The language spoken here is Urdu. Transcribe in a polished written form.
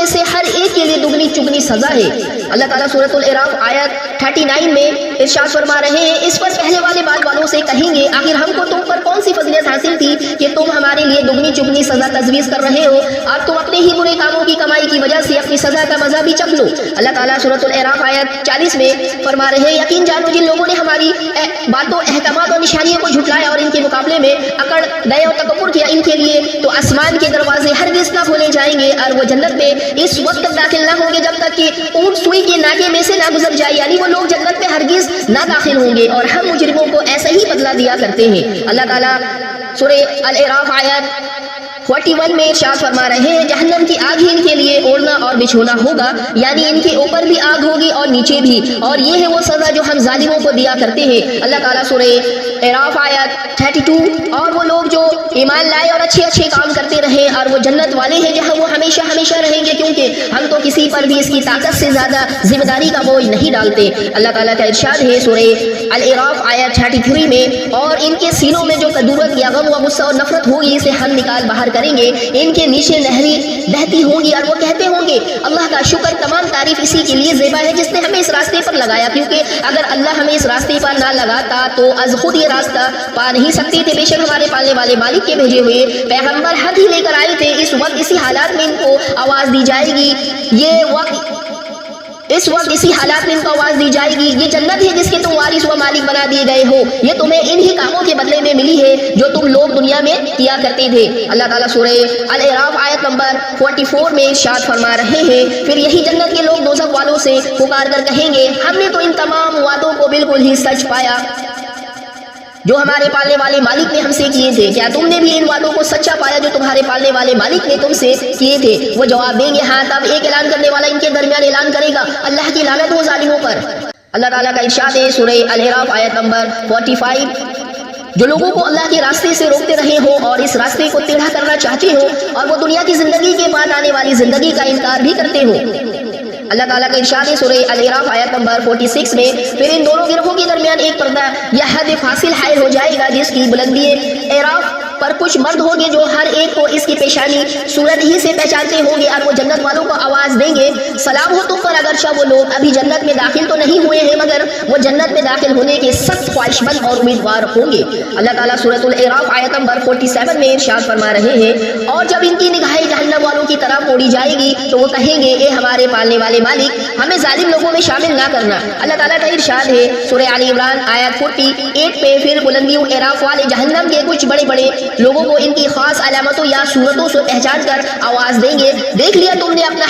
سے ہر ایک کے لیے دگنی چگنی سزا ہے۔ اللہ تعالیٰ سورۃ الاعراف آیت 39 میں ارشاد فرما رہے ہیں، اس پر پہلے والے بال والوں سے کہیں گے آخر ہم کو تم پر کون سی فضیلت حاصل تھی کہ تم ہمارے لیے دگنی چگنی سزا تجویز کر رہے ہو، اب تم اپنے ہی برے کاموں کی کمائی کی وجہ سے اپنی سزا کا مزہ بھی چکھ لو۔ اللہ تعالیٰ سورۃ الاعراف آیت 40 میں فرما رہے ہیں، یقین جانو جن لوگوں نے ہماری باتوں، احکامات اور نشانیوں کو جھٹلایا اور ان کے مقابلے میں اکڑ گئے اور تکبر کیا، ان کے لیے تو آسمان کے دروازے ہرگز نہ کھولے جائیں گے اور وہ جنت میں اس وقت تک داخل نہ ہوں گے جب تک کہ اونٹ سوئی کے ناکے میں سے نہ گزر جائے، یعنی وہ لوگ جنت میں ہرگز نہ داخل ہوں گے، اور ہم مجرموں کو ایسا ہی بدلہ دیا کرتے ہیں۔ اللہ تعالیٰ سورہ الاعراف آیت 41 میں ارشاد فرما رہے ہیں، جہنم کی آگ ہی ان کے لیے اوڑھنا اور بچھونا ہوگا، یعنی ان کے اوپر بھی آگ ہوگی اور نیچے بھی، اور یہ ہے وہ سزا جو ہم ظالموں کو دیا کرتے ہیں۔ اللہ تعالیٰ سورہ اعراف آیت 32، اور وہ لوگ جو ایمان لائے اور اچھے اچھے کام کرتے رہے اور وہ جنت والے ہیں جہاں وہ ہمیشہ ہمیشہ رہیں گے، کیونکہ ہم تو کسی پر بھی اس کی طاقت سے زیادہ ذمہ داری کا بوجھ نہیں ڈالتے۔ اللہ تعالیٰ کا ارشاد ہے سورہ الاعراف آیت 33 میں، اور ان کے سینوں میں جو کدورت یا غم و غصہ اور نفرت ہوگی اسے ہم نکال باہر کریں گے، ان کے نیچے نہری بہتی ہوں گی اور وہ کہتے ہوں گے اللہ کا شکر، تمام تعریف اسی کے لیے زیبا ہے جس نے ہمیں اس راستے پر لگایا، کیونکہ اگر اللہ ہمیں اس راستے پر نہ لگاتا تو از خود یہ راستہ پا نہیں سکتے تھے۔ بے شک ہمارے پالنے والے مالک کے بھیجے ہوئے پیغمبر حق ہی لے کر آئے تھے۔ اس وقت اسی حالات میں ان کو آواز دی جائے گی، اس وقت اسی حالات میں ان کو آواز دی جائے گی، یہ جنت ہے جس کے تم وارث و مالک بنا دیے گئے ہو، یہ تمہیں انہی کاموں کے بدلے میں ملی ہے جو تم لوگ دنیا میں کیا کرتے تھے۔ اللہ تعالیٰ سورہ الاعراف آیت نمبر 44 میں ارشاد فرما رہے ہیں، پھر یہی جنت کے لوگ دوزخ والوں سے پکار کر کہیں گے، ہم نے تو ان تمام وعدوں کو بالکل ہی سچ پایا جو ہمارے پالنے والے مالک نے ہم سے کیے تھے، کیا تم نے بھی ان وعدوں کو سچا پایا جو تمہارے پالنے والے مالک نے تم سے کیے تھے؟ وہ جواب دیں گے ہاں، تب ایک اعلان کرنے والا ان کے درمیان اعلان کرے گا، اللہ کی لعنت ہو ظالموں پر۔ اللہ تعالیٰ کا ارشاد ہے سورہ الاعراف آیت نمبر 45، جو لوگوں کو اللہ کے راستے سے روکتے رہے ہو اور اس راستے کو ٹیڑھا کرنا چاہتے ہو اور وہ دنیا کی زندگی کے بعد آنے والی زندگی کا انکار بھی کرتے ہو۔ اللہ تعالیٰ کا ارشاد ہے سورہ الاعراف آیت نمبر 46 میں، پھر ان دونوں گروہوں کے درمیان ایک پردہ یا حد فاصل حائل ہو جائے گا جس کی بلندی اعراف پر کچھ مرد ہوں گے جو ہر ایک کو اس کی پیشانی صورت ہی سے پہچانتے ہوں گے، اور وہ جنت والوں کو آواز دیں گے سلام ہو تم پر، اگرچہ وہ لوگ ابھی جنت میں داخل تو نہیں ہوئے ہیں مگر وہ جنت میں داخل ہونے کے سخت خواہش مند اور امیدوار ہوں گے۔ اللہ تعالیٰ سورۃ الاعراف آیت نمبر 47 میں ارشاد فرما رہے ہیں، اور جب ان کی نگاہیں جہنم والوں کی طرف موڑی جائے گی تو وہ کہیں گے اے ہمارے پالنے والے مالک، ہمیں ظالم لوگوں میں شامل نہ کرنا۔ اللہ تعالیٰ کا ارشاد ہے سورہ آل عمران آیت 48 پہ، پھر بلندیوں اعراف والے جہنم کے کچھ بڑے بڑے لوگوں کو ان کی خاص علامتوں یا صورتوں سے پہچان کر آواز دیں گے، دیکھ لیا تم نے اپنا